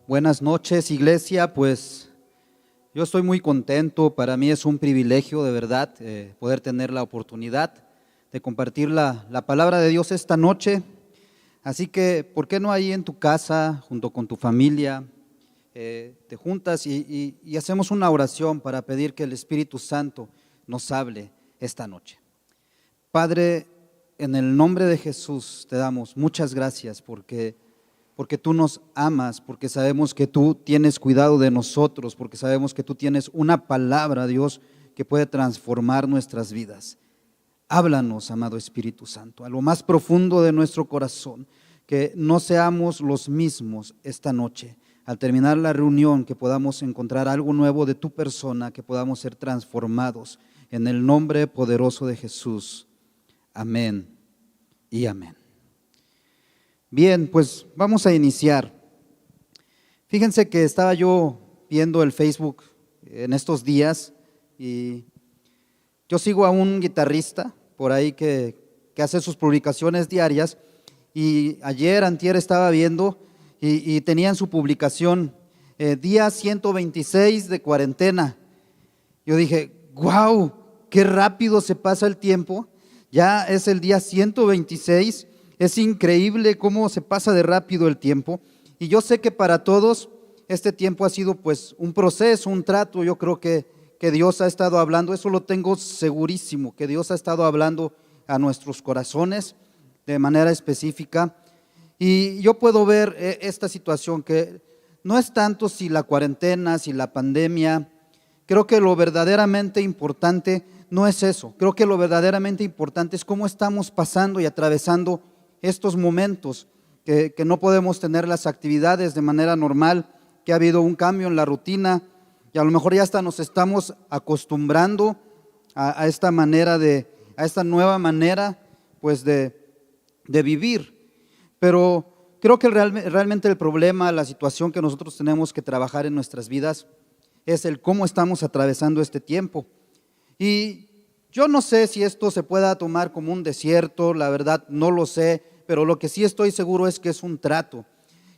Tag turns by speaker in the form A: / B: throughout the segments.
A: Buenas noches, iglesia. Pues yo estoy muy contento. Para mí es un privilegio de verdad poder tener la oportunidad de compartir la palabra de Dios esta noche. Así que, ¿por qué no ahí en tu casa, junto con tu familia, te juntas y hacemos una oración para pedir que el Espíritu Santo nos hable esta noche? Padre, en el nombre de Jesús te damos muchas gracias porque tú nos amas, porque sabemos que tú tienes cuidado de nosotros, porque sabemos que tú tienes una palabra, Dios, que puede transformar nuestras vidas. Háblanos, amado Espíritu Santo, a lo más profundo de nuestro corazón, que no seamos los mismos esta noche. Al terminar la reunión, que podamos encontrar algo nuevo de tu persona, que podamos ser transformados en el nombre poderoso de Jesús. Amén y amén. Bien, pues vamos a iniciar. Fíjense que estaba yo viendo el Facebook en estos días y yo sigo a un guitarrista por ahí que hace sus publicaciones diarias, y ayer, antier estaba viendo y tenía en su publicación día 126 de cuarentena. Yo dije, wow, qué rápido se pasa el tiempo, ya es el día 126. Es increíble cómo se pasa de rápido el tiempo, y yo sé que para todos este tiempo ha sido pues un proceso, un trato. Yo creo que Dios ha estado hablando, eso lo tengo segurísimo, que Dios ha estado hablando a nuestros corazones de manera específica. Y yo puedo ver esta situación, que no es tanto si la cuarentena, si la pandemia. Creo que lo verdaderamente importante no es eso. Creo que lo verdaderamente importante es cómo estamos pasando y atravesando estos momentos, que no podemos tener las actividades de manera normal, que ha habido un cambio en la rutina y a lo mejor ya hasta nos estamos acostumbrando a esta nueva manera pues de vivir. Pero creo que realmente el problema, la situación que nosotros tenemos que trabajar en nuestras vidas es el cómo estamos atravesando este tiempo. Y yo no sé si esto se pueda tomar como un desierto, la verdad no lo sé, pero lo que sí estoy seguro es que es un trato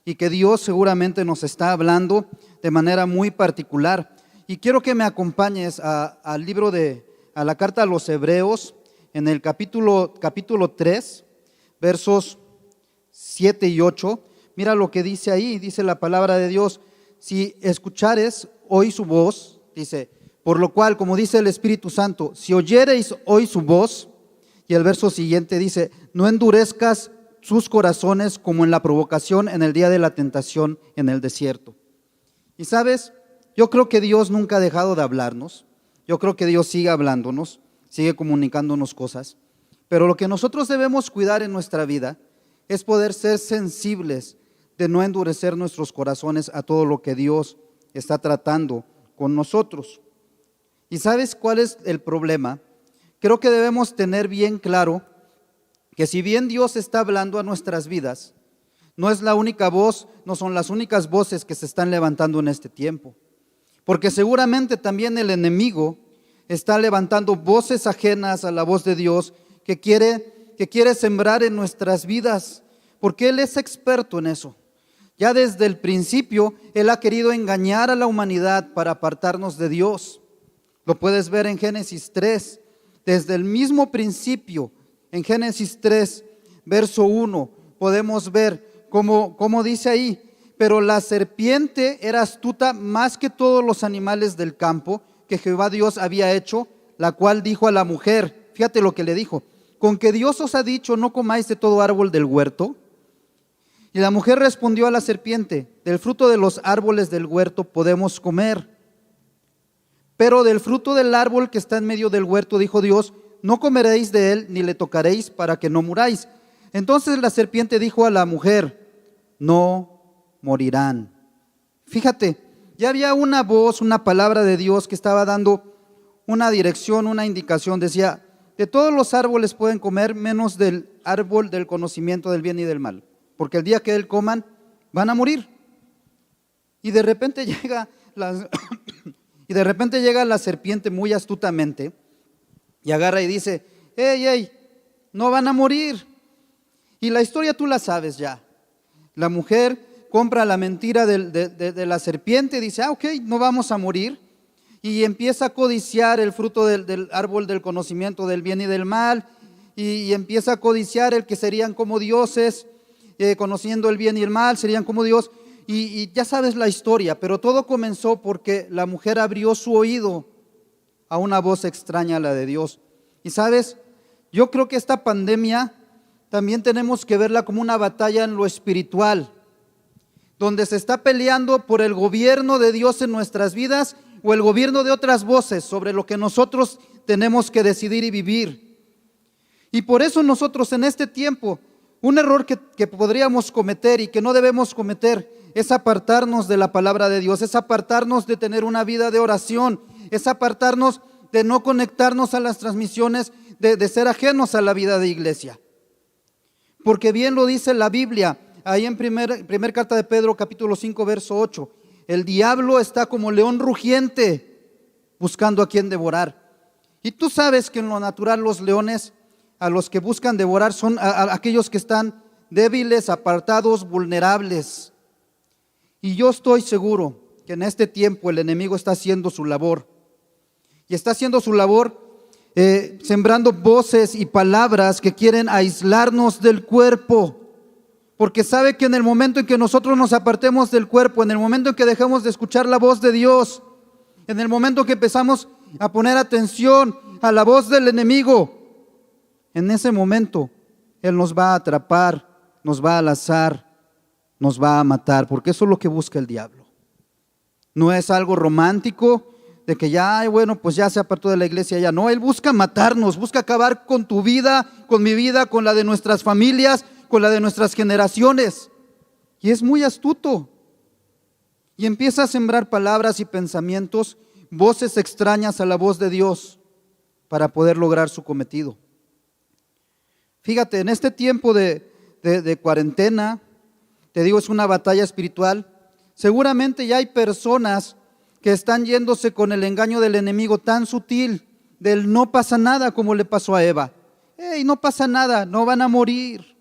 A: y que Dios seguramente nos está hablando de manera muy particular. Y quiero que me acompañes a la carta a los Hebreos, en el capítulo 3, versos 7 y 8. Mira lo que dice ahí, dice la palabra de Dios: si escuchares hoy su voz, dice, por lo cual, como dice el Espíritu Santo, si oyereis hoy su voz. Y el verso siguiente dice, no endurezcas sus corazones como en la provocación en el día de la tentación en el desierto. Y sabes, yo creo que Dios nunca ha dejado de hablarnos. Yo creo que Dios sigue hablándonos, sigue comunicándonos cosas. Pero lo que nosotros debemos cuidar en nuestra vida es poder ser sensibles, de no endurecer nuestros corazones a todo lo que Dios está tratando con nosotros. ¿Y sabes cuál es el problema? Creo que debemos tener bien claro que si bien Dios está hablando a nuestras vidas, no es la única voz, no son las únicas voces que se están levantando en este tiempo. Porque seguramente también el enemigo está levantando voces ajenas a la voz de Dios, que quiere sembrar en nuestras vidas, porque Él es experto en eso. Ya desde el principio Él ha querido engañar a la humanidad para apartarnos de Dios. Lo puedes ver en Génesis 3, desde el mismo principio. En Génesis 3, verso 1, podemos ver cómo dice ahí, pero la serpiente era astuta más que todos los animales del campo que Jehová Dios había hecho, la cual dijo a la mujer, fíjate lo que le dijo, ¿con que Dios os ha dicho no comáis de todo árbol del huerto? Y la mujer respondió a la serpiente, del fruto de los árboles del huerto podemos comer, pero del fruto del árbol que está en medio del huerto, dijo Dios, no comeréis de él ni le tocaréis para que no muráis. Entonces la serpiente dijo a la mujer, no morirán. Fíjate, ya había una voz, una palabra de Dios que estaba dando una dirección, una indicación. Decía, de todos los árboles pueden comer menos del árbol del conocimiento del bien y del mal, porque el día que él coman van a morir. Y de repente llega la serpiente muy astutamente y agarra y dice, hey, no van a morir. Y la historia tú la sabes ya. La mujer compra la mentira de la serpiente, dice, ok, no vamos a morir, y empieza a codiciar el fruto del árbol del conocimiento del bien y del mal, y empieza a codiciar el que serían como dioses, conociendo el bien y el mal, serían como Dios, y ya sabes la historia, pero todo comenzó porque la mujer abrió su oído a una voz extraña a la de Dios. Y sabes, yo creo que esta pandemia también tenemos que verla como una batalla en lo espiritual, donde se está peleando por el gobierno de Dios en nuestras vidas o el gobierno de otras voces sobre lo que nosotros tenemos que decidir y vivir. Y por eso nosotros en este tiempo, un error que podríamos cometer y que no debemos cometer es apartarnos de la palabra de Dios, es apartarnos de tener una vida de oración, es apartarnos de no conectarnos a las transmisiones, de ser ajenos a la vida de iglesia. Porque bien lo dice la Biblia, ahí en primer carta de Pedro, capítulo 5, verso 8, el diablo está como león rugiente buscando a quien devorar. Y tú sabes que en lo natural los leones a los que buscan devorar son a aquellos que están débiles, apartados, vulnerables. Y yo estoy seguro que en este tiempo el enemigo está haciendo su labor. Y está haciendo su labor sembrando voces y palabras que quieren aislarnos del cuerpo. Porque sabe que en el momento en que nosotros nos apartemos del cuerpo, en el momento en que dejamos de escuchar la voz de Dios, en el momento en que empezamos a poner atención a la voz del enemigo, en ese momento Él nos va a atrapar, nos va a lazar, nos va a matar, porque eso es lo que busca el diablo. No es algo romántico de que ya, bueno, pues ya se apartó de la iglesia, ya no. Él busca matarnos, busca acabar con tu vida, con mi vida, con la de nuestras familias, con la de nuestras generaciones. Y es muy astuto. Y empieza a sembrar palabras y pensamientos, voces extrañas a la voz de Dios para poder lograr su cometido. Fíjate, en este tiempo de cuarentena, te digo, es una batalla espiritual. Seguramente ya hay personas que están yéndose con el engaño del enemigo tan sutil, del no pasa nada, como le pasó a Eva. Hey, no pasa nada, no van a morir.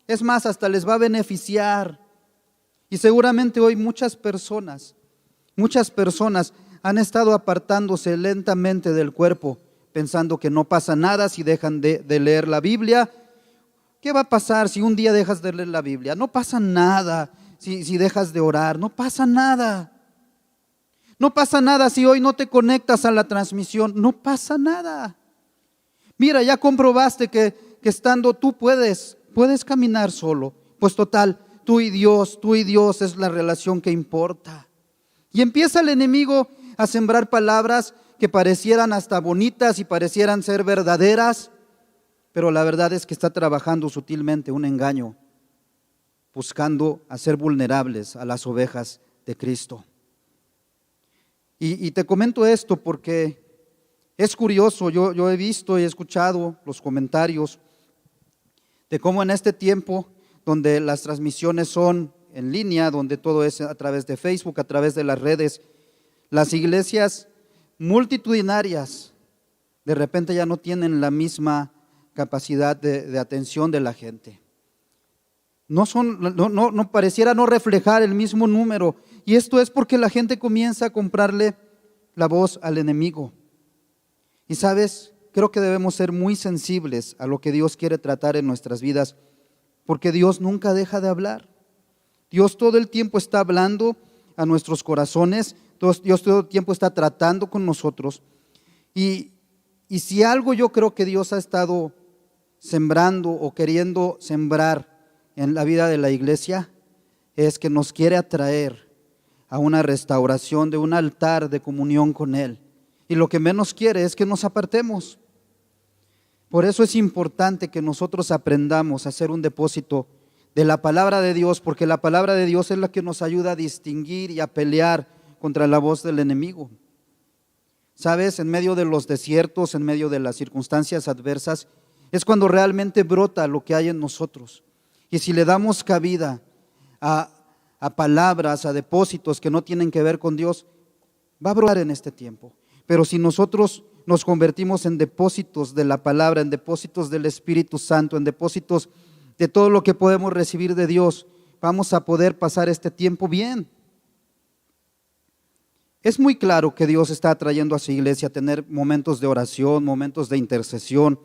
A: Es más, hasta les va a beneficiar. Y seguramente hoy muchas personas han estado apartándose lentamente del cuerpo, pensando que no pasa nada si dejan de leer la Biblia. ¿Qué va a pasar si un día dejas de leer la Biblia? No pasa nada si dejas de orar, no pasa nada. No pasa nada si hoy no te conectas a la transmisión, no pasa nada. Mira, ya comprobaste que estando tú puedes caminar solo. Pues total, tú y Dios es la relación que importa. Y empieza el enemigo a sembrar palabras que parecieran hasta bonitas y parecieran ser verdaderas, pero la verdad es que está trabajando sutilmente un engaño, buscando hacer vulnerables a las ovejas de Cristo. Y te comento esto porque es curioso, yo he visto y he escuchado los comentarios de cómo en este tiempo, donde las transmisiones son en línea, donde todo es a través de Facebook, a través de las redes, las iglesias multitudinarias de repente ya no tienen la misma capacidad de atención de la gente. No pareciera no reflejar el mismo número, y esto es porque la gente comienza a comprarle la voz al enemigo. Y sabes, creo que debemos ser muy sensibles a lo que Dios quiere tratar en nuestras vidas, porque Dios nunca deja de hablar. Dios todo el tiempo está hablando a nuestros corazones, Dios todo el tiempo está tratando con nosotros. Y si algo yo creo que Dios ha estado sembrando o queriendo sembrar en la vida de la iglesia, es que nos quiere atraer a una restauración de un altar de comunión con Él. Y lo que menos quiere es que nos apartemos. Por eso es importante que nosotros aprendamos a hacer un depósito de la palabra de Dios, porque la palabra de Dios es la que nos ayuda a distinguir y a pelear contra la voz del enemigo. Sabes, en medio de los desiertos, en medio de las circunstancias adversas, es cuando realmente brota lo que hay en nosotros. Y si le damos cabida a palabras, a depósitos que no tienen que ver con Dios, va a brotar en este tiempo. Pero si nosotros nos convertimos en depósitos de la palabra, en depósitos del Espíritu Santo, en depósitos de todo lo que podemos recibir de Dios, vamos a poder pasar este tiempo bien. Es muy claro que Dios está trayendo a su iglesia a tener momentos de oración, momentos de intercesión,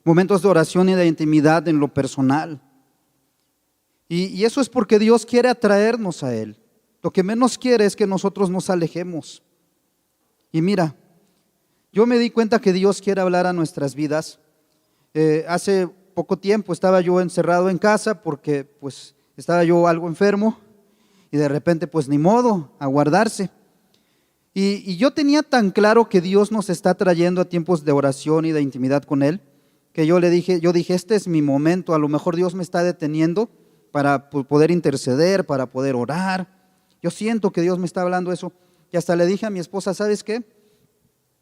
A: momentos de oración y de intimidad en lo personal. Y eso es porque Dios quiere atraernos a Él. Lo que menos quiere es que nosotros nos alejemos. Y mira, yo me di cuenta que Dios quiere hablar a nuestras vidas. Hace poco tiempo estaba yo encerrado en casa porque pues estaba yo algo enfermo y de repente pues ni modo, a guardarse. Y yo tenía tan claro que Dios nos está trayendo a tiempos de oración y de intimidad con Él, que yo dije, este es mi momento, a lo mejor Dios me está deteniendo para poder interceder, para poder orar. Yo siento que Dios me está hablando eso. Y hasta le dije a mi esposa, ¿sabes qué?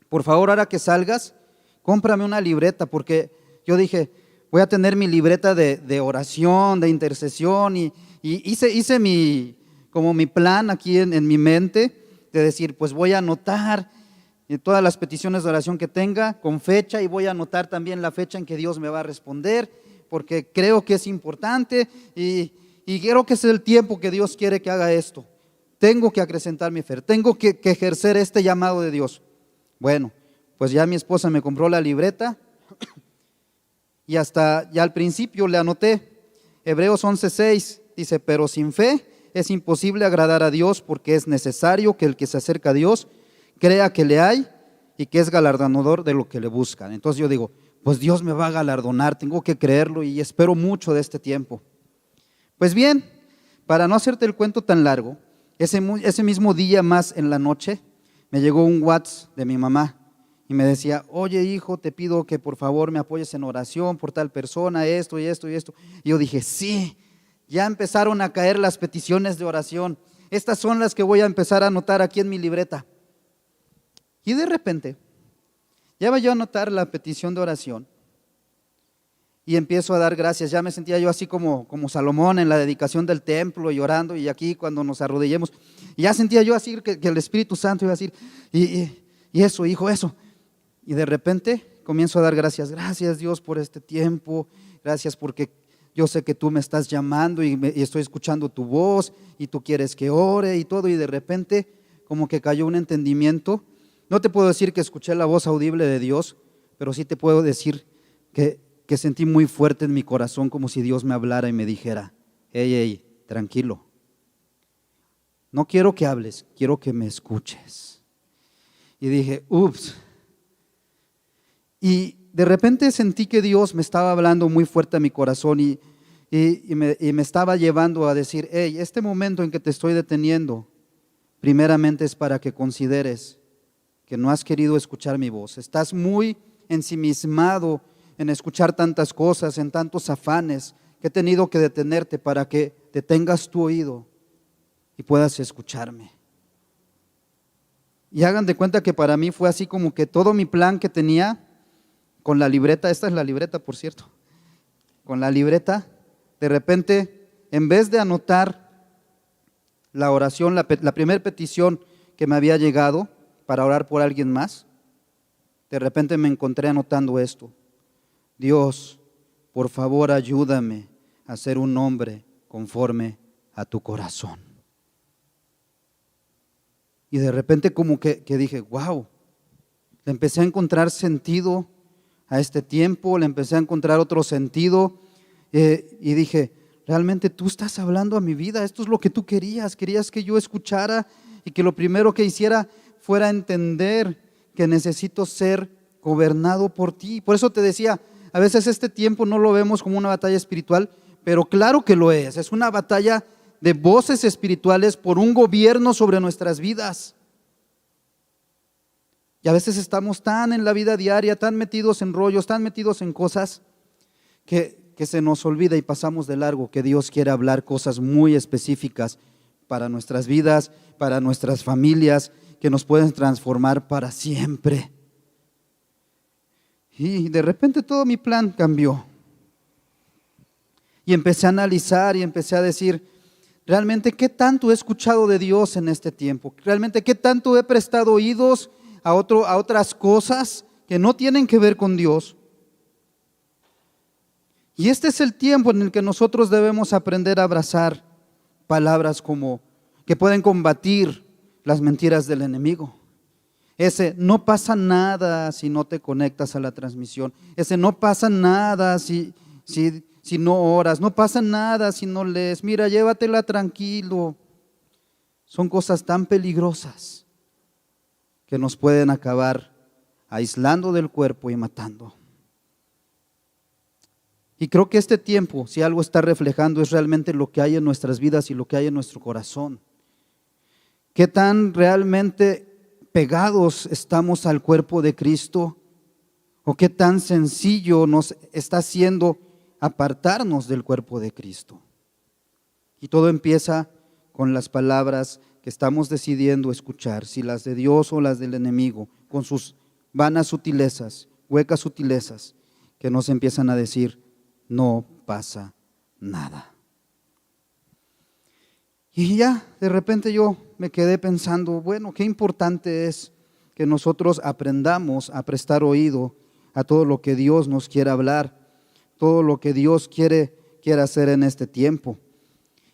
A: Por favor, ahora que salgas, cómprame una libreta, porque yo dije, voy a tener mi libreta de oración, de intercesión, y hice mi plan aquí en mi mente, de decir, pues voy a anotar todas las peticiones de oración que tenga con fecha, y voy a anotar también la fecha en que Dios me va a responder, porque creo que es importante y creo que es el tiempo que Dios quiere que haga esto. Tengo que acrecentar mi fe, tengo que ejercer este llamado de Dios. Bueno, pues ya mi esposa me compró la libreta y hasta ya al principio le anoté. Hebreos 11:6 dice, pero sin fe es imposible agradar a Dios, porque es necesario que el que se acerca a Dios crea que le hay y que es galardonador de lo que le buscan. Entonces yo digo, pues Dios me va a galardonar, tengo que creerlo y espero mucho de este tiempo. Pues bien, para no hacerte el cuento tan largo, ese mismo día más en la noche me llegó un WhatsApp de mi mamá y me decía, oye hijo, te pido que por favor me apoyes en oración por tal persona, esto y esto y esto. Y yo dije, sí, ya empezaron a caer las peticiones de oración. Estas son las que voy a empezar a anotar aquí en mi libreta. Y de repente, ya voy yo a anotar la petición de oración y empiezo a dar gracias. Ya me sentía yo así como Salomón en la dedicación del templo, llorando, y aquí cuando nos arrodillemos, y ya sentía yo así que el Espíritu Santo iba a decir, y eso, hijo, eso. Y de repente comienzo a dar gracias. Gracias Dios por este tiempo, gracias porque yo sé que tú me estás llamando y estoy escuchando tu voz y tú quieres que ore y todo. Y de repente como que cayó un entendimiento. No te puedo decir que escuché la voz audible de Dios, pero sí te puedo decir que sentí muy fuerte en mi corazón, como si Dios me hablara y me dijera, hey, tranquilo, no quiero que hables, quiero que me escuches. Y dije, ups. Y de repente sentí que Dios me estaba hablando muy fuerte a mi corazón y me estaba llevando a decir, hey, este momento en que te estoy deteniendo, primeramente es para que consideres que no has querido escuchar mi voz. Estás muy ensimismado en escuchar tantas cosas, en tantos afanes, que he tenido que detenerte para que detengas tu oído y puedas escucharme. Y hagan de cuenta que para mí fue así como que todo mi plan que tenía con la libreta, esta es la libreta por cierto, con la libreta, de repente, en vez de anotar la oración, la primera petición que me había llegado para orar por alguien más, de repente me encontré anotando esto: Dios, por favor ayúdame a ser un hombre conforme a tu corazón. Y de repente como que dije, wow, le empecé a encontrar sentido a este tiempo, le empecé a encontrar otro sentido, y dije, realmente tú estás hablando a mi vida, esto es lo que tú querías que yo escuchara y que lo primero que hiciera fuera entender que necesito ser gobernado por ti. Por eso te decía, a veces este tiempo no lo vemos como una batalla espiritual, pero claro que lo es una batalla de voces espirituales por un gobierno sobre nuestras vidas. Y a veces estamos tan en la vida diaria, tan metidos en rollos, tan metidos en cosas, que se nos olvida y pasamos de largo que Dios quiere hablar cosas muy específicas para nuestras vidas, para nuestras familias, que nos pueden transformar para siempre. Y de repente todo mi plan cambió. Y empecé a analizar y empecé a decir, realmente qué tanto he escuchado de Dios en este tiempo, realmente qué tanto he prestado oídos a otras cosas que no tienen que ver con Dios. Y este es el tiempo en el que nosotros debemos aprender a abrazar palabras como que pueden combatir las mentiras del enemigo. Ese no pasa nada si no te conectas a la transmisión. Ese no pasa nada si no oras. No pasa nada si no lees. Mira, llévatela tranquilo. Son cosas tan peligrosas que nos pueden acabar aislando del cuerpo y matando. Y creo que este tiempo, si algo está reflejando, es realmente lo que hay en nuestras vidas y lo que hay en nuestro corazón. ¿Qué tan realmente pegados estamos al cuerpo de Cristo? ¿O qué tan sencillo nos está haciendo apartarnos del cuerpo de Cristo? Y todo empieza con las palabras que estamos decidiendo escuchar, si las de Dios o las del enemigo, con sus vanas sutilezas, huecas sutilezas, que nos empiezan a decir, no pasa nada. Y ya de repente yo me quedé pensando, bueno, qué importante es que nosotros aprendamos a prestar oído a todo lo que Dios nos quiere hablar, todo lo que Dios quiere hacer en este tiempo.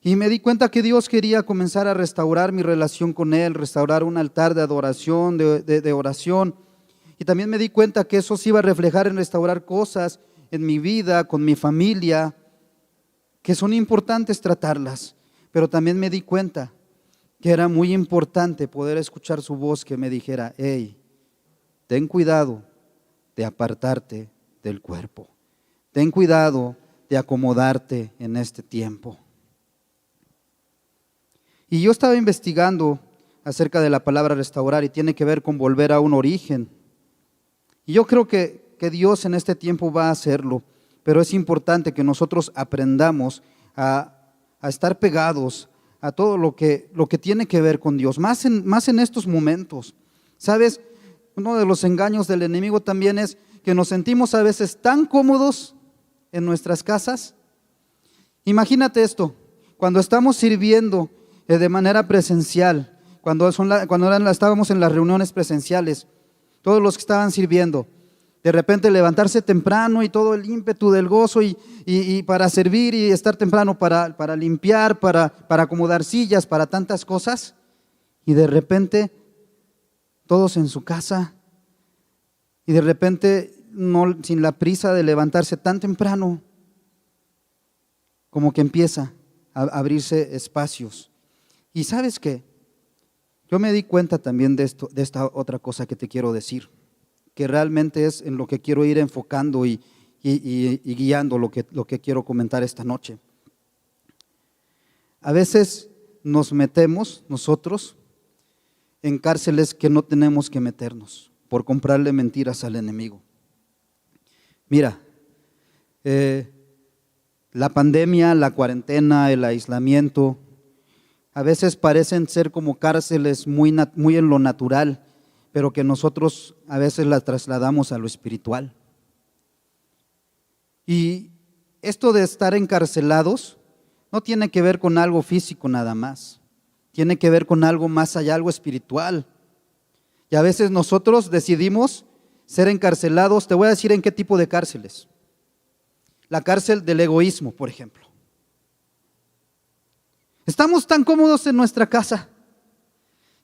A: Y me di cuenta que Dios quería comenzar a restaurar mi relación con Él, restaurar un altar de adoración, de oración. Y también me di cuenta que eso se iba a reflejar en restaurar cosas en mi vida, con mi familia, que son importantes tratarlas. Pero también me di cuenta que era muy importante poder escuchar su voz que me dijera, hey, ten cuidado de apartarte del cuerpo. Ten cuidado de acomodarte en este tiempo. Y yo estaba investigando acerca de la palabra restaurar y tiene que ver con volver a un origen. Y yo creo que Dios en este tiempo va a hacerlo, pero es importante que nosotros aprendamos a estar pegados a todo lo que tiene que ver con Dios, más en estos momentos. ¿Sabes? Uno de los engaños del enemigo también es que nos sentimos a veces tan cómodos en nuestras casas. Imagínate esto, cuando estamos sirviendo de manera presencial, cuando estábamos en las reuniones presenciales, todos los que estaban sirviendo, de repente levantarse temprano y todo el ímpetu del gozo y para servir y estar temprano para limpiar, para acomodar sillas, para tantas cosas, y de repente todos en su casa y de repente sin la prisa de levantarse tan temprano, como que empieza a abrirse espacios. Y ¿sabes qué? Yo me di cuenta también de esta otra cosa que te quiero decir, que realmente es en lo que quiero ir enfocando y guiando lo que quiero comentar esta noche. A veces nos metemos nosotros en cárceles que no tenemos que meternos por comprarle mentiras al enemigo. Mira, la pandemia, la cuarentena, el aislamiento, a veces parecen ser como cárceles muy en lo natural, pero que nosotros a veces las trasladamos a lo espiritual. Y esto de estar encarcelados no tiene que ver con algo físico nada más, tiene que ver con algo más allá, algo espiritual. Y a veces nosotros decidimos ser encarcelados. Te voy a decir en qué tipo de cárceles. La cárcel del egoísmo, por ejemplo. Estamos tan cómodos en nuestra casa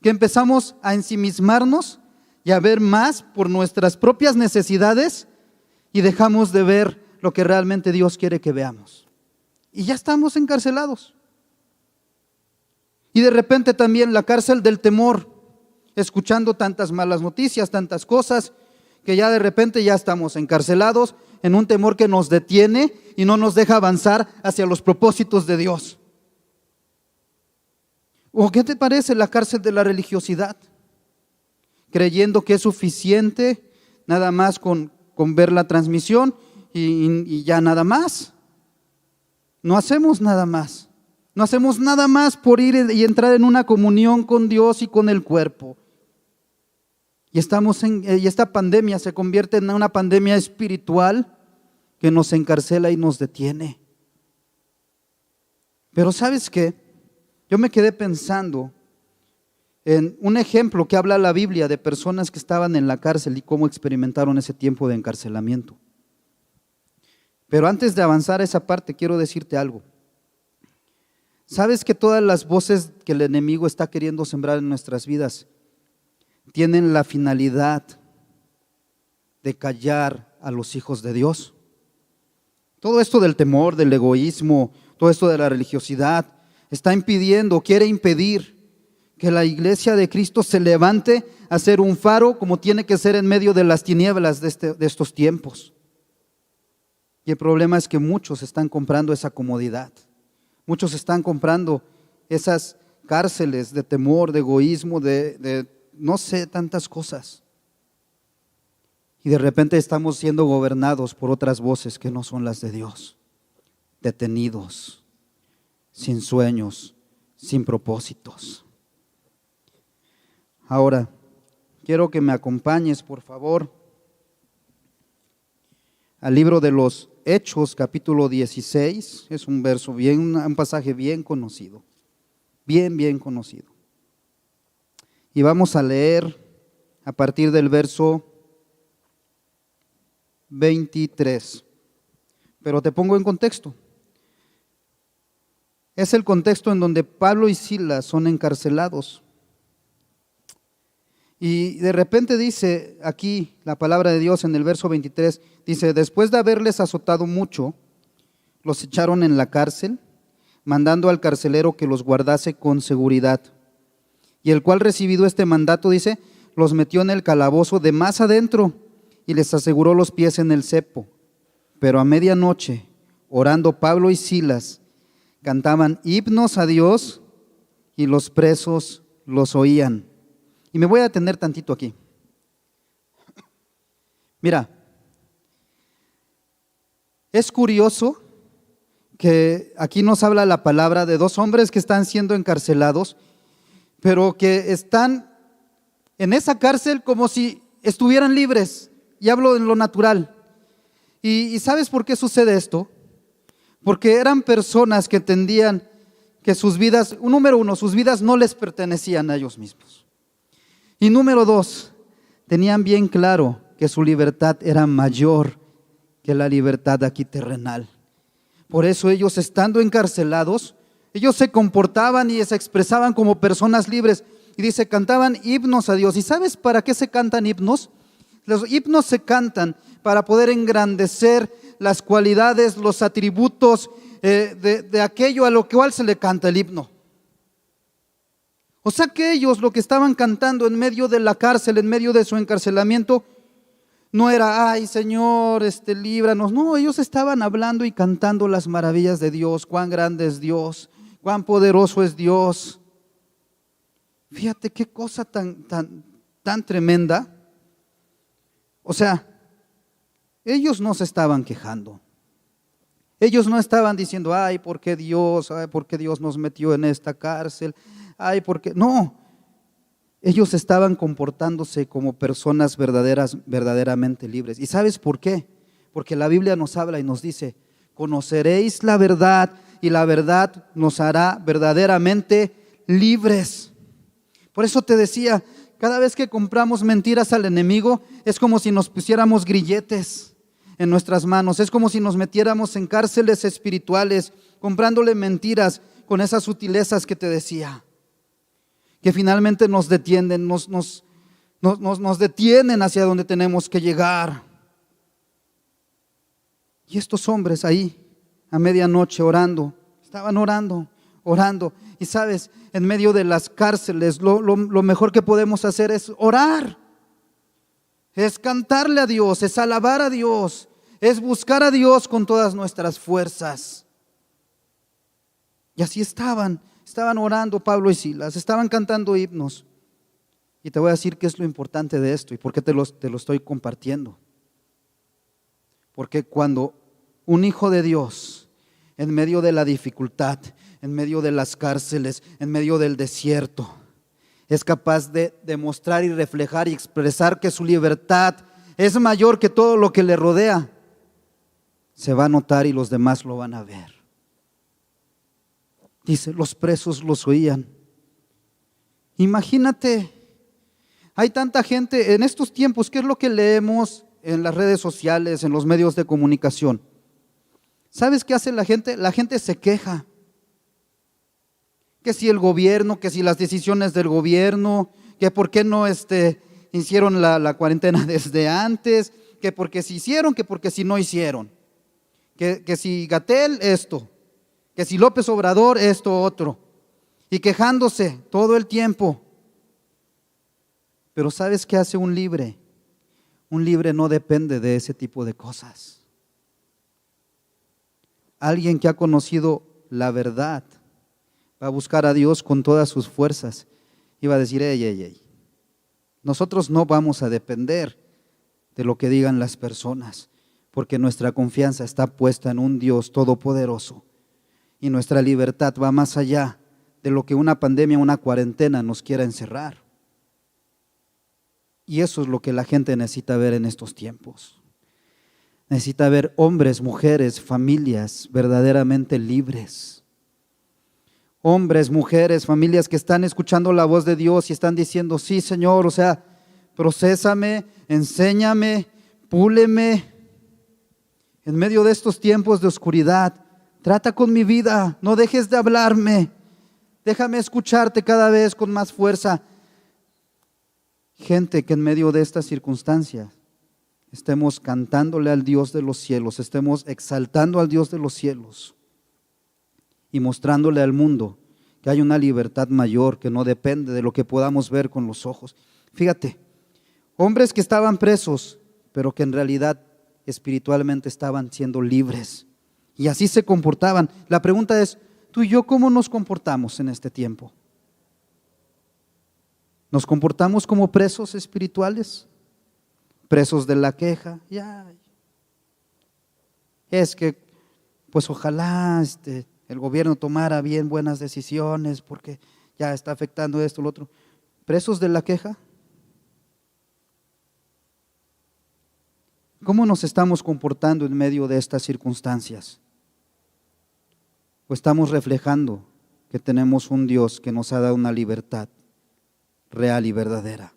A: que empezamos a ensimismarnos y a ver más por nuestras propias necesidades y dejamos de ver lo que realmente Dios quiere que veamos. Y ya estamos encarcelados. Y de repente también la cárcel del temor, escuchando tantas malas noticias, tantas cosas, que ya de repente ya estamos encarcelados en un temor que nos detiene y no nos deja avanzar hacia los propósitos de Dios. ¿O qué te parece la cárcel de la religiosidad? Creyendo que es suficiente nada más con ver la transmisión y ya nada más. No hacemos nada más. No hacemos nada más por ir y entrar en una comunión con Dios y con el cuerpo. Y esta pandemia se convierte en una pandemia espiritual que nos encarcela y nos detiene. Pero ¿sabes qué? Yo me quedé pensando en un ejemplo que habla la Biblia de personas que estaban en la cárcel y cómo experimentaron ese tiempo de encarcelamiento. Pero antes de avanzar a esa parte, quiero decirte algo. ¿Sabes que todas las voces que el enemigo está queriendo sembrar en nuestras vidas tienen la finalidad de callar a los hijos de Dios? Todo esto del temor, del egoísmo, todo esto de la religiosidad, está impidiendo, quiere impedir que la iglesia de Cristo se levante a ser un faro como tiene que ser en medio de las tinieblas de estos tiempos. Y el problema es que muchos están comprando esa comodidad. Muchos están comprando esas cárceles de temor, de egoísmo, de no sé, tantas cosas. Y de repente estamos siendo gobernados por otras voces que no son las de Dios. Detenidos, sin sueños, sin propósitos. Ahora, quiero que me acompañes, por favor, al libro de los Hechos, capítulo 16. Es un verso un pasaje bien conocido, bien conocido. Y vamos a leer a partir del verso 23. Pero te pongo en contexto. Es el contexto en donde Pablo y Silas son encarcelados. Y de repente dice aquí la palabra de Dios en el verso 23, dice: después de haberles azotado mucho, los echaron en la cárcel, mandando al carcelero que los guardase con seguridad. Y el cual, recibido este mandato, dice, los metió en el calabozo de más adentro y les aseguró los pies en el cepo. Pero a medianoche, orando Pablo y Silas, cantaban himnos a Dios y los presos los oían. Y me voy a detener tantito aquí. Mira, es curioso que aquí nos habla la palabra de dos hombres que están siendo encarcelados, pero que están en esa cárcel como si estuvieran libres. Y hablo en lo natural. ¿Y sabes por qué sucede esto? Porque eran personas que entendían que sus vidas, número uno, sus vidas no les pertenecían a ellos mismos. Y número dos, tenían bien claro que su libertad era mayor que la libertad aquí terrenal. Por eso ellos, estando encarcelados, ellos se comportaban y se expresaban como personas libres. Y dice, cantaban himnos a Dios. ¿Y sabes para qué se cantan himnos? Los himnos se cantan para poder engrandecer las cualidades, los atributos de aquello a lo cual se le canta el himno. O sea que ellos lo que estaban cantando en medio de la cárcel, en medio de su encarcelamiento, no era, ay Señor, líbranos. No, ellos estaban hablando y cantando las maravillas de Dios, cuán grande es Dios, cuán poderoso es Dios. Fíjate qué cosa tan tremenda. O sea, ellos no se estaban quejando. Ellos no estaban diciendo, ay, ¿por qué Dios nos metió en esta cárcel? Ay, ¿por qué? No, ellos estaban comportándose como personas verdaderamente libres. ¿Y sabes por qué? Porque la Biblia nos habla y nos dice, conoceréis la verdad y la verdad nos hará verdaderamente libres. Por eso te decía, cada vez que compramos mentiras al enemigo, es como si nos pusiéramos grilletes en nuestras manos, es como si nos metiéramos en cárceles espirituales, comprándole mentiras con esas sutilezas que te decía, que finalmente nos detienen, nos detienen hacia donde tenemos que llegar. Y estos hombres ahí, a medianoche orando, estaban orando. Y sabes, en medio de las cárceles, lo mejor que podemos hacer es orar, es cantarle a Dios, es alabar a Dios, es buscar a Dios con todas nuestras fuerzas. Y así estaban orando Pablo y Silas, estaban cantando himnos. Y te voy a decir qué es lo importante de esto y por qué te lo estoy compartiendo. Porque cuando un hijo de Dios, en medio de la dificultad, en medio de las cárceles, en medio del desierto, es capaz de demostrar y reflejar y expresar que su libertad es mayor que todo lo que le rodea, se va a notar y los demás lo van a ver. Dice, los presos los oían. Imagínate, hay tanta gente en estos tiempos, ¿qué es lo que leemos en las redes sociales, en los medios de comunicación? ¿Sabes qué hace la gente? La gente se queja. que si el gobierno, que si las decisiones del gobierno, que por qué no hicieron la cuarentena desde antes, que porque si hicieron, que porque si no hicieron, que si Gatell esto, que si López Obrador esto otro, y quejándose todo el tiempo. Pero ¿sabes qué hace un libre? Un libre no depende de ese tipo de cosas. Alguien que ha conocido la verdad va a buscar a Dios con todas sus fuerzas y va a decir, ey, nosotros no vamos a depender de lo que digan las personas, porque nuestra confianza está puesta en un Dios todopoderoso y nuestra libertad va más allá de lo que una pandemia, una cuarentena nos quiera encerrar. Y eso es lo que la gente necesita ver en estos tiempos. Necesita ver hombres, mujeres, familias verdaderamente libres. Hombres, mujeres, familias que están escuchando la voz de Dios y están diciendo, sí, Señor, procésame, enséñame, púleme. En medio de estos tiempos de oscuridad, trata con mi vida, no dejes de hablarme. Déjame escucharte cada vez con más fuerza. Gente que en medio de estas circunstancias estemos cantándole al Dios de los cielos, estemos exaltando al Dios de los cielos y mostrándole al mundo que hay una libertad mayor que no depende de lo que podamos ver con los ojos. Fíjate, hombres que estaban presos, pero que en realidad espiritualmente estaban siendo libres y así se comportaban. La pregunta es, ¿tú y yo cómo nos comportamos en este tiempo? ¿Nos comportamos como presos espirituales? Presos de la queja. Es que, pues ojalá el gobierno tomara bien buenas decisiones porque ya está afectando esto, lo otro. ¿Presos de la queja? ¿Cómo nos estamos comportando en medio de estas circunstancias? ¿O estamos reflejando que tenemos un Dios que nos ha dado una libertad real y verdadera?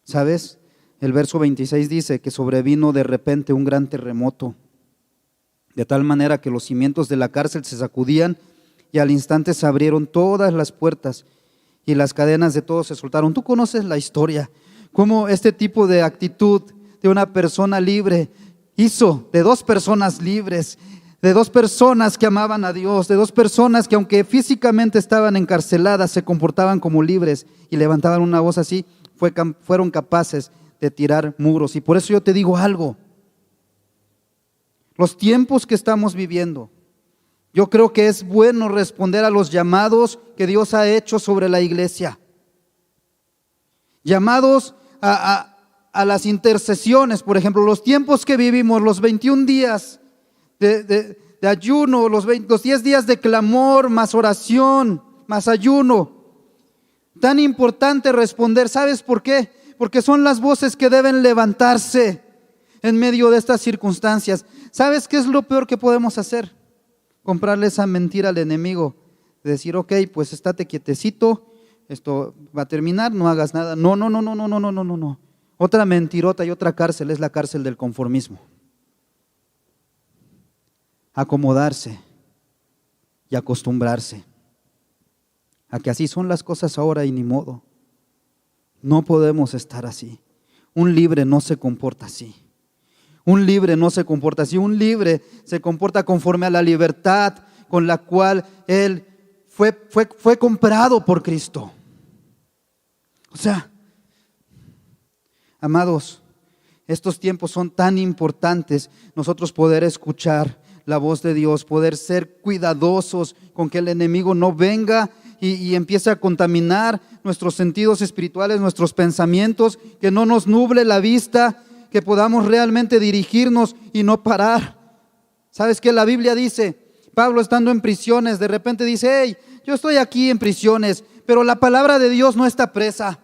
A: ¿Sabes? El verso 26 dice que sobrevino de repente un gran terremoto, de tal manera que los cimientos de la cárcel se sacudían y al instante se abrieron todas las puertas y las cadenas de todos se soltaron. Tú conoces la historia, cómo este tipo de actitud de una persona libre hizo de dos personas libres, de dos personas que amaban a Dios, de dos personas que aunque físicamente estaban encarceladas se comportaban como libres y levantaban una voz así, fueron capaces de tirar muros. Y por eso yo te digo algo, los tiempos que estamos viviendo, yo creo que es bueno responder a los llamados que Dios ha hecho sobre la iglesia, llamados a las intercesiones. Por ejemplo, los tiempos que vivimos, los 21 días de ayuno, los 10 días de clamor, más oración, más ayuno. Tan importante responder, ¿sabes por qué? Porque son las voces que deben levantarse en medio de estas circunstancias. ¿Sabes qué es lo peor que podemos hacer? Comprarle esa mentira al enemigo, de decir, ok, pues estate quietecito, esto va a terminar, no hagas nada. No. Otra mentirota y otra cárcel es la cárcel del conformismo. Acomodarse y acostumbrarse a que así son las cosas ahora y ni modo. No podemos estar así. Un libre no se comporta así. Un libre no se comporta así. Un libre se comporta conforme a la libertad con la cual él fue comprado por Cristo. O sea, amados, estos tiempos son tan importantes, nosotros poder escuchar la voz de Dios, poder ser cuidadosos con que el enemigo no venga y empiece a contaminar nuestros sentidos espirituales, nuestros pensamientos, que no nos nuble la vista, que podamos realmente dirigirnos y no parar. ¿Sabes qué? La Biblia dice, Pablo estando en prisiones, de repente dice, hey, yo estoy aquí en prisiones, pero la palabra de Dios no está presa.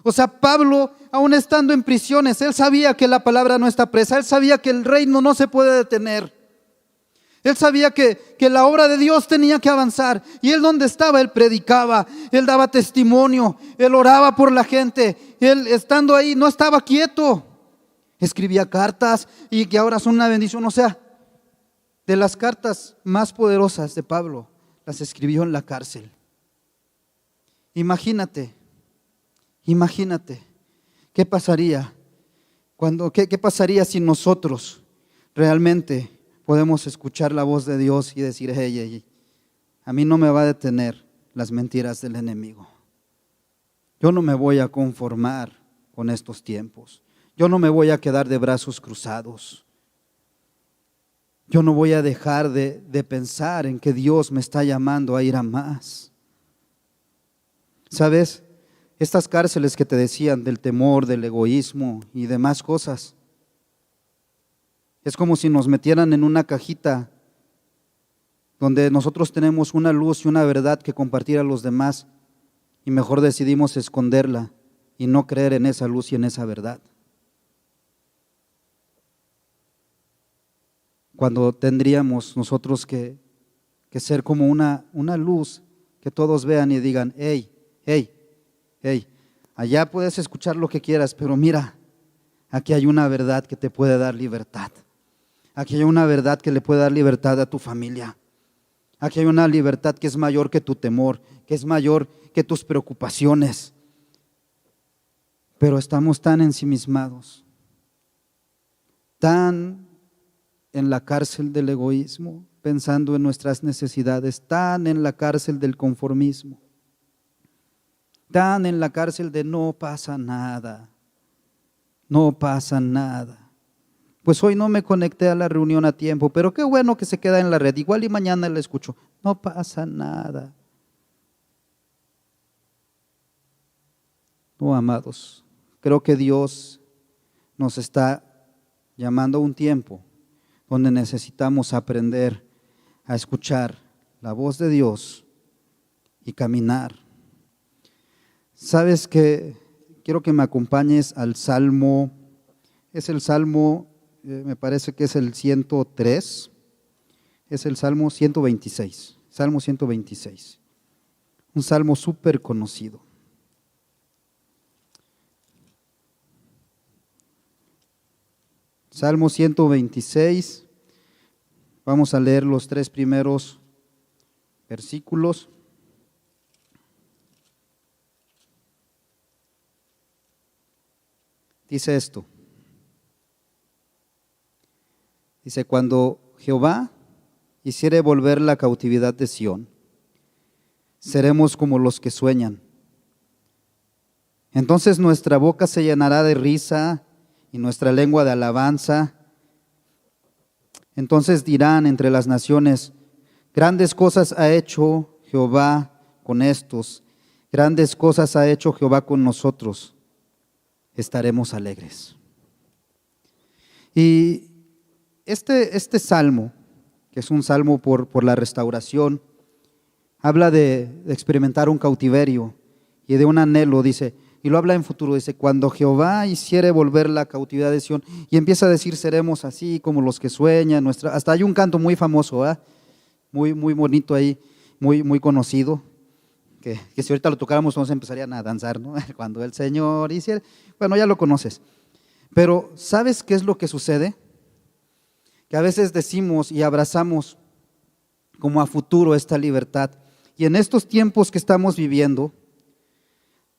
A: O sea, Pablo, aún estando en prisiones, él sabía que la palabra no está presa, él sabía que el reino no se puede detener. Él sabía que la obra de Dios tenía que avanzar. Y él donde estaba, él predicaba, él daba testimonio, él oraba por la gente. Él estando ahí no estaba quieto. Escribía cartas y que ahora son una bendición. O sea, de las cartas más poderosas de Pablo, las escribió en la cárcel. Imagínate, ¿qué pasaría qué pasaría si nosotros realmente podemos escuchar la voz de Dios y decir, hey, a mí no me va a detener las mentiras del enemigo. Yo no me voy a conformar con estos tiempos. Yo no me voy a quedar de brazos cruzados. Yo no voy a dejar de pensar en que Dios me está llamando a ir a más. ¿Sabes? Estas cárceles que te decían del temor, del egoísmo y demás cosas, es como si nos metieran en una cajita donde nosotros tenemos una luz y una verdad que compartir a los demás y mejor decidimos esconderla y no creer en esa luz y en esa verdad. Cuando tendríamos nosotros que ser como una luz que todos vean y digan, hey, allá puedes escuchar lo que quieras, pero mira, aquí hay una verdad que te puede dar libertad. Aquí hay una verdad que le puede dar libertad a tu familia. Aquí hay una libertad que es mayor que tu temor, que es mayor que tus preocupaciones. Pero estamos tan ensimismados, tan en la cárcel del egoísmo, pensando en nuestras necesidades, tan en la cárcel del conformismo, tan en la cárcel de no pasa nada, no pasa nada. Pues hoy no me conecté a la reunión a tiempo, pero qué bueno que se queda en la red, igual y mañana la escucho, no pasa nada. No, amados, creo que Dios nos está llamando a un tiempo donde necesitamos aprender a escuchar la voz de Dios y caminar. Sabes que quiero que me acompañes al Salmo, es el Salmo, me parece que es el 103, es el Salmo 126, Salmo 126, un salmo súper conocido. Salmo 126, vamos a leer los 3 primeros versículos. Dice esto, dice, cuando Jehová hiciere volver la cautividad de Sión, seremos como los que sueñan. Entonces nuestra boca se llenará de risa y nuestra lengua de alabanza. Entonces dirán entre las naciones, grandes cosas ha hecho Jehová con estos, grandes cosas ha hecho Jehová con nosotros. Estaremos alegres. Y este salmo, que es un salmo por la restauración, habla de experimentar un cautiverio y de un anhelo, dice, y lo habla en futuro, dice, cuando Jehová hiciere volver la cautividad de Sión, y empieza a decir, seremos así como los que sueñan, hasta hay un canto muy famoso, muy bonito ahí, muy conocido, que si ahorita lo tocáramos todos empezarían a danzar, ¿no? Cuando el Señor hiciera, bueno, ya lo conoces, pero ¿sabes qué es lo que sucede? Que a veces decimos y abrazamos como a futuro esta libertad, y en estos tiempos que estamos viviendo,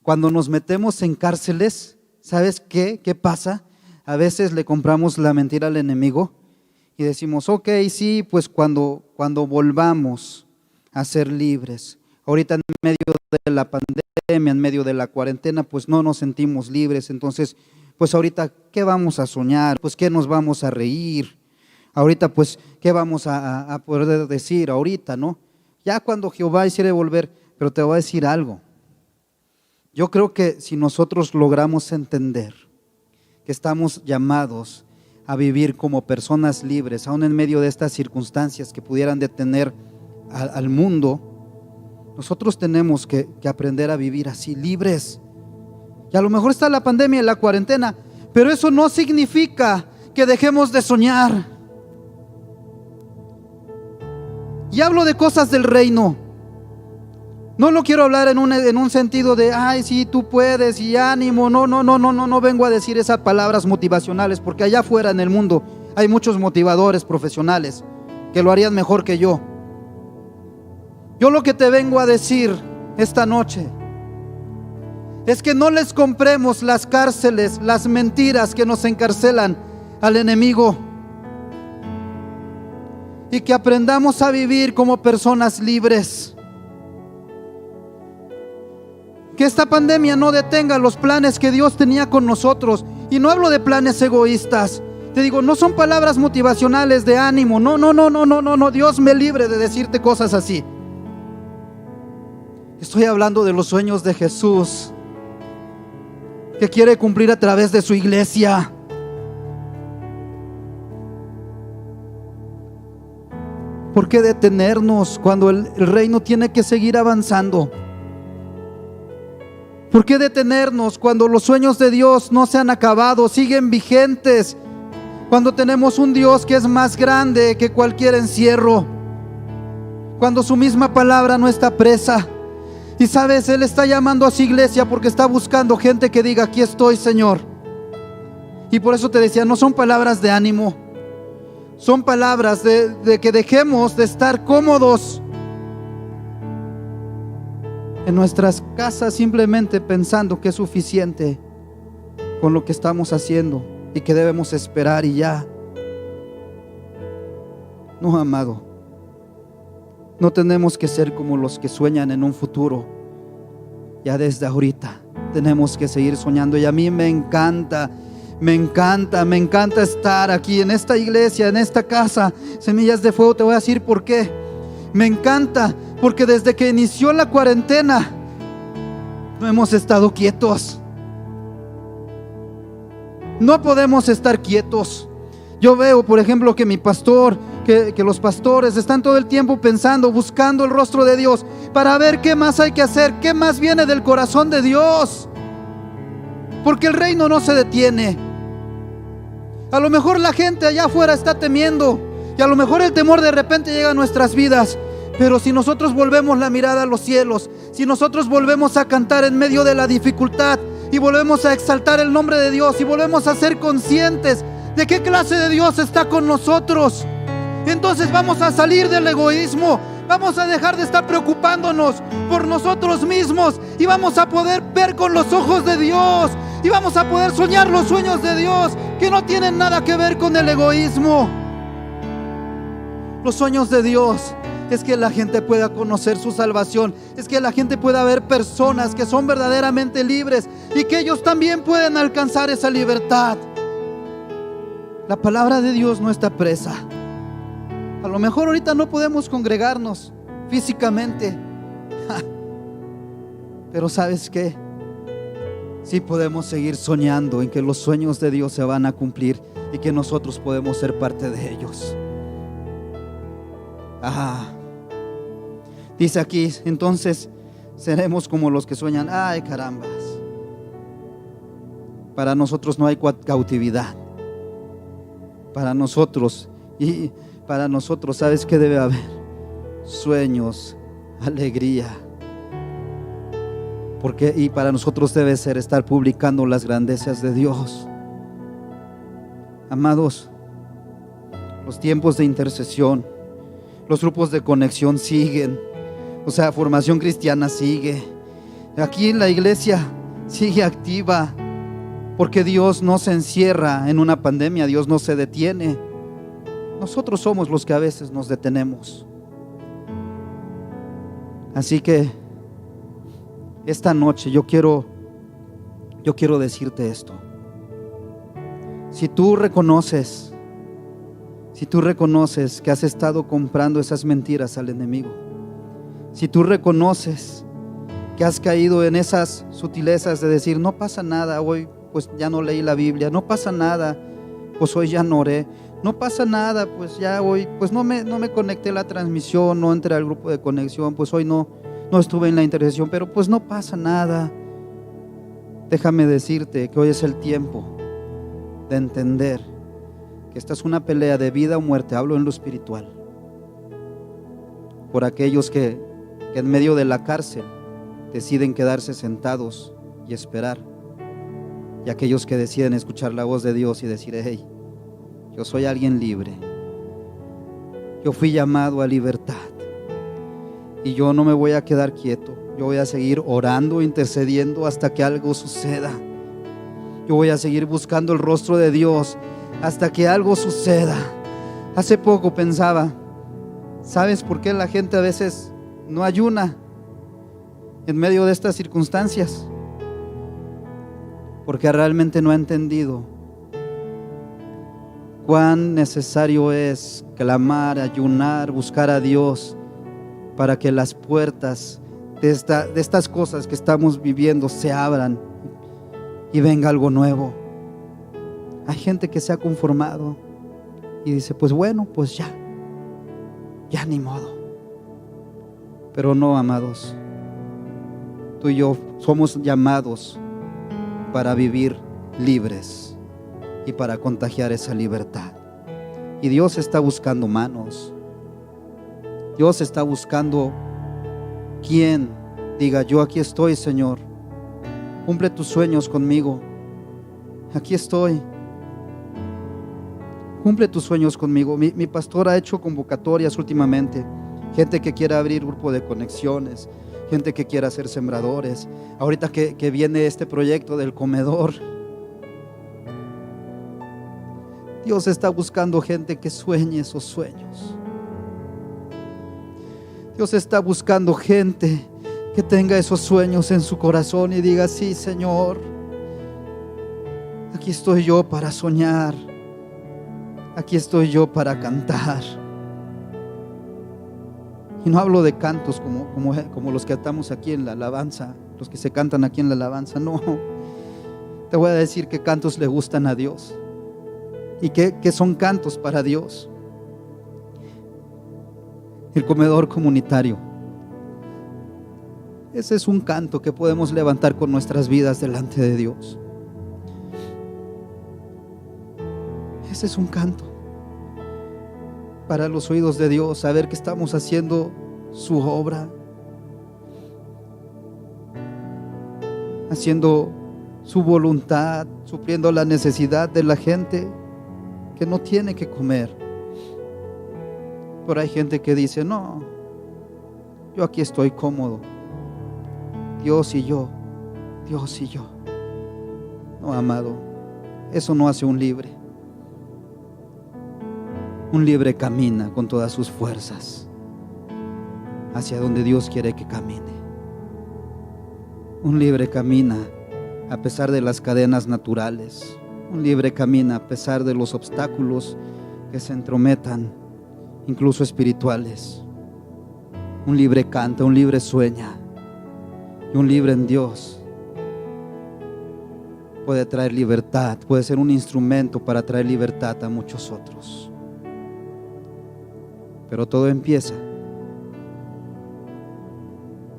A: cuando nos metemos en cárceles, ¿sabes qué? ¿Qué pasa? A veces le compramos la mentira al enemigo y decimos, ok, sí, pues cuando volvamos a ser libres, ahorita en medio de la pandemia, en medio de la cuarentena, pues no nos sentimos libres, entonces, pues ahorita, ¿qué vamos a soñar? Pues ¿qué nos vamos a reír? Ahorita, pues, ¿qué vamos a poder decir ahorita, no? Ya cuando Jehová hiciere volver, pero te voy a decir algo. Yo creo que si nosotros logramos entender que estamos llamados a vivir como personas libres, aún en medio de estas circunstancias que pudieran detener al mundo, nosotros tenemos que aprender a vivir así, libres. Y a lo mejor está la pandemia y la cuarentena, pero eso no significa que dejemos de soñar. Y hablo de cosas del reino. No lo quiero hablar en un sentido de, ay, sí, tú puedes y ánimo. No vengo a decir esas palabras motivacionales, porque allá afuera en el mundo hay muchos motivadores profesionales que lo harían mejor que yo. Yo lo que te vengo a decir esta noche es que no les compremos las cárceles, las mentiras que nos encarcelan al enemigo, y que aprendamos a vivir como personas libres. Que esta pandemia no detenga los planes que Dios tenía con nosotros. Y no hablo de planes egoístas. Te digo, no son palabras motivacionales de ánimo. No, Dios me libre de decirte cosas así. Estoy hablando de los sueños de Jesús, que quiere cumplir a través de su iglesia. ¿Por qué detenernos cuando el reino tiene que seguir avanzando? ¿Por qué detenernos cuando los sueños de Dios no se han acabado, siguen vigentes? Cuando tenemos un Dios que es más grande que cualquier encierro, cuando su misma palabra no está presa. Y sabes, Él está llamando a su iglesia porque está buscando gente que diga: aquí estoy, Señor. Y por eso te decía, no son palabras de ánimo, son palabras de que dejemos de estar cómodos en nuestras casas, simplemente pensando que es suficiente con lo que estamos haciendo y que debemos esperar y ya. No, amado, no tenemos que ser como los que sueñan en un futuro. Ya desde ahorita tenemos que seguir soñando. Y a mí me encanta estar aquí en esta iglesia, en esta casa, Semillas de Fuego. Te voy a decir por qué. Me encanta porque desde que inició la cuarentena no hemos estado quietos. No podemos estar quietos. Yo veo, por ejemplo, que mi pastor, que los pastores están todo el tiempo pensando, buscando el rostro de Dios para ver qué más hay que hacer, qué más viene del corazón de Dios. Porque el reino no se detiene. A lo mejor la gente allá afuera está temiendo, y a lo mejor el temor de repente llega a nuestras vidas. Pero si nosotros volvemos la mirada a los cielos, si nosotros volvemos a cantar en medio de la dificultad, y volvemos a exaltar el nombre de Dios, y volvemos a ser conscientes de qué clase de Dios está con nosotros, entonces vamos a salir del egoísmo. Vamos a dejar de estar preocupándonos por nosotros mismos, y vamos a poder ver con los ojos de Dios, y vamos a poder soñar los sueños de Dios que no tienen nada que ver con el egoísmo. Los sueños de Dios es que la gente pueda conocer su salvación, es que la gente pueda ver personas que son verdaderamente libres y que ellos también pueden alcanzar esa libertad. La palabra de Dios no está presa. A lo mejor ahorita no podemos congregarnos físicamente, pero ¿sabes qué? Sí podemos seguir soñando en que los sueños de Dios se van a cumplir y que nosotros podemos ser parte de ellos. Dice aquí, entonces seremos como los que sueñan. Ay, carambas. Para nosotros no hay cautividad. Para nosotros, ¿sabes qué debe haber? Sueños, alegría. Y para nosotros debe ser estar publicando las grandezas de Dios. Amados, los tiempos de intercesión, los grupos de conexión siguen. O sea, Formación Cristiana sigue. Aquí en la iglesia sigue activa, porque Dios no se encierra en una pandemia, Dios no se detiene. Nosotros somos los que a veces nos detenemos. Así que esta noche yo quiero decirte esto. Si tú reconoces que has estado comprando esas mentiras al enemigo, si tú reconoces que has caído en esas sutilezas de decir: no pasa nada, hoy pues ya no leí la Biblia, no pasa nada, pues hoy ya no oré, no pasa nada, pues ya hoy pues no me conecté a la transmisión, no entré al grupo de conexión, pues hoy no estuve en la intercesión, pero pues no pasa nada. Déjame decirte que hoy es el tiempo de entender que esta es una pelea de vida o muerte. Hablo en lo espiritual, por aquellos que en medio de la cárcel deciden quedarse sentados y esperar, y aquellos que deciden escuchar la voz de Dios y decir: hey, yo soy alguien libre, yo fui llamado a libertad, Y yo no me voy a quedar quieto. Yo voy a seguir orando, intercediendo hasta que algo suceda. Yo voy a seguir buscando el rostro de Dios hasta que algo suceda. Hace poco pensaba, ¿sabes por qué la gente a veces no ayuna en medio de estas circunstancias? Porque realmente no ha entendido cuán necesario es clamar, ayunar, buscar a Dios para que las puertas de estas cosas que estamos viviendo se abran y venga algo nuevo. Hay gente que se ha conformado y dice, pues bueno, pues ya ni modo. Pero no, amados, tú y yo somos llamados para vivir libres y para contagiar esa libertad. Y Dios está buscando manos. Dios está buscando quien diga, yo aquí estoy, Señor, cumple tus sueños conmigo, aquí estoy, cumple tus sueños conmigo. Mi pastor ha hecho convocatorias últimamente, gente que quiera abrir grupo de conexiones, gente que quiera ser sembradores. Ahorita que viene este proyecto del comedor, Dios está buscando gente que sueñe esos sueños. Dios está buscando gente que tenga esos sueños en su corazón y diga, sí, Señor, aquí estoy yo para soñar, aquí estoy yo para cantar. Y no hablo de cantos como los que cantamos aquí en la alabanza, los que se cantan aquí en la alabanza, no. Te voy a decir qué cantos le gustan a Dios y qué son cantos para Dios. El comedor comunitario. Ese es un canto que podemos levantar con nuestras vidas delante de Dios. Ese es un canto para los oídos de Dios, saber que estamos haciendo su obra, haciendo su voluntad, supliendo la necesidad de la gente que no tiene que comer. Pero hay gente que dice, no, yo aquí estoy cómodo, Dios y yo. No, amado, eso no hace un libre. Un libre camina con todas sus fuerzas hacia donde Dios quiere que camine. Un libre camina a pesar de las cadenas naturales. Un libre camina a pesar de los obstáculos que se entrometan, incluso espirituales. Un libre canta, un libre sueña, y un libre en Dios puede traer libertad, puede ser un instrumento para traer libertad a muchos otros. Pero todo empieza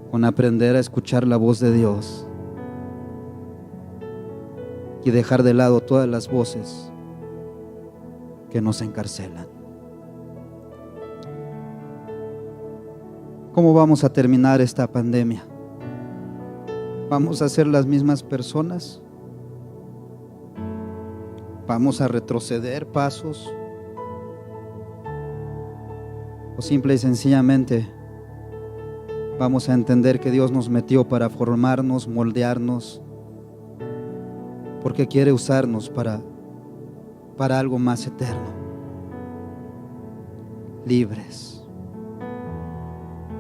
A: con aprender a escuchar la voz de Dios y dejar de lado todas las voces que nos encarcelan. ¿Cómo vamos a terminar esta pandemia? ¿Vamos a ser las mismas personas? ¿Vamos a retroceder pasos? ¿O simple y sencillamente vamos a entender que Dios nos metió para formarnos, moldearnos, porque quiere usarnos para algo más eterno? Libres,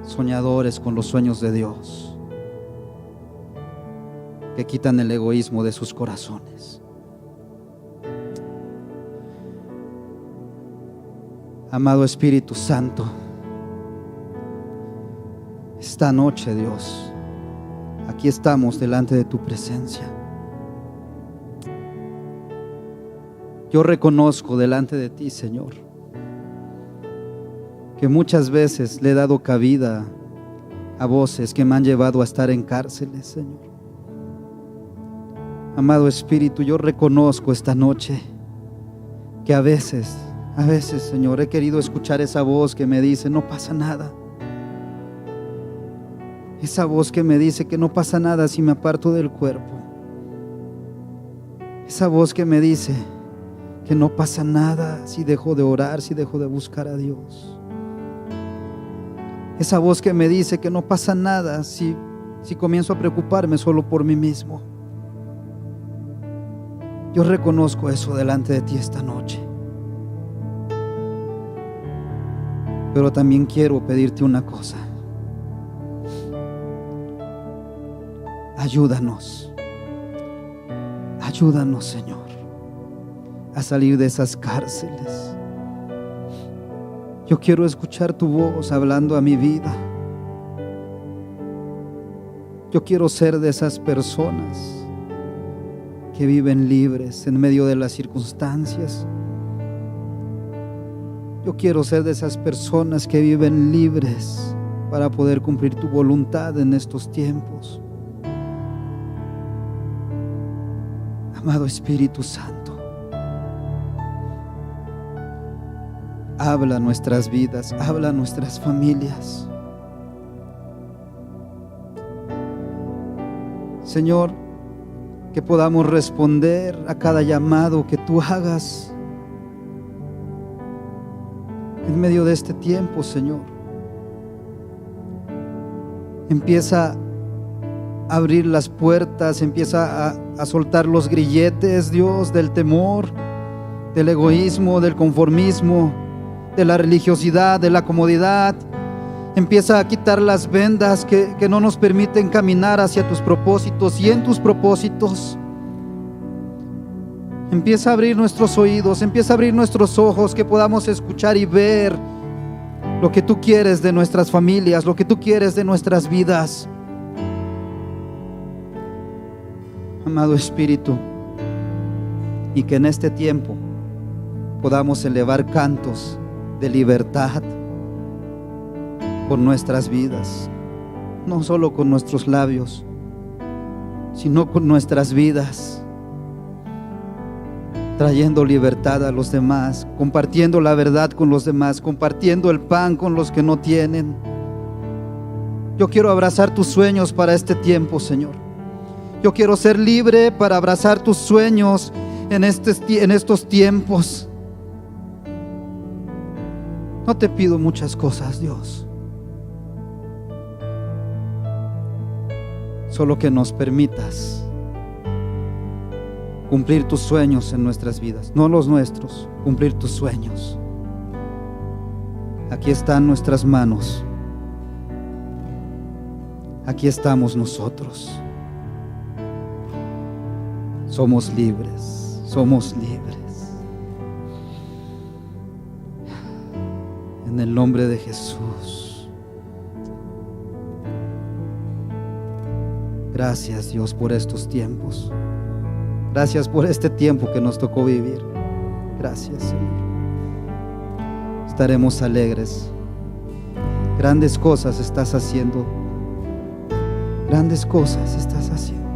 A: soñadores con los sueños de Dios, que quitan el egoísmo de sus corazones. Amado Espíritu Santo, esta noche, Dios, aquí estamos delante de tu presencia. Yo reconozco delante de ti, Señor, que muchas veces le he dado cabida a voces que me han llevado a estar en cárceles, Señor. Amado Espíritu, yo reconozco esta noche que a veces, Señor, he querido escuchar esa voz que me dice, no pasa nada. Esa voz que me dice que no pasa nada si me aparto del cuerpo. Esa voz que me dice que no pasa nada si dejo de orar, si dejo de buscar a Dios. Esa voz que me dice que no pasa nada si comienzo a preocuparme solo por mí mismo. Yo reconozco eso delante de ti esta noche. Pero también quiero pedirte una cosa. Ayúdanos, Señor, a salir de esas cárceles. Yo quiero escuchar tu voz hablando a mi vida. Yo quiero ser de esas personas que viven libres en medio de las circunstancias. Yo quiero ser de esas personas que viven libres para poder cumplir tu voluntad en estos tiempos. Amado Espíritu Santo, habla a nuestras vidas, habla a nuestras familias. Señor, que podamos responder a cada llamado que tú hagas en medio de este tiempo, Señor. Empieza a abrir las puertas, empieza a soltar los grilletes, Dios, del temor, del egoísmo, del conformismo, de la religiosidad, de la comodidad. Empieza a quitar las vendas que no nos permiten caminar hacia tus propósitos y en tus propósitos. Empieza a abrir nuestros oídos, empieza a abrir nuestros ojos, que podamos escuchar y ver lo que tú quieres de nuestras familias, lo que tú quieres de nuestras vidas. Amado Espíritu, y que en este tiempo podamos elevar cantos de libertad por nuestras vidas, no solo con nuestros labios, sino con nuestras vidas, trayendo libertad a los demás, compartiendo la verdad con los demás, compartiendo el pan con los que no tienen. Yo quiero abrazar tus sueños para este tiempo, Señor. Yo quiero ser libre para abrazar tus sueños en estos tiempos. No te pido muchas cosas, Dios. Solo que nos permitas cumplir tus sueños en nuestras vidas, no los nuestros, cumplir tus sueños. Aquí están nuestras manos. Aquí estamos nosotros. Somos libres, somos libres. En el nombre de Jesús. Gracias, Dios, por estos tiempos. Gracias por este tiempo que nos tocó vivir. Gracias, Señor. Estaremos alegres. Grandes cosas estás haciendo. Grandes cosas estás haciendo.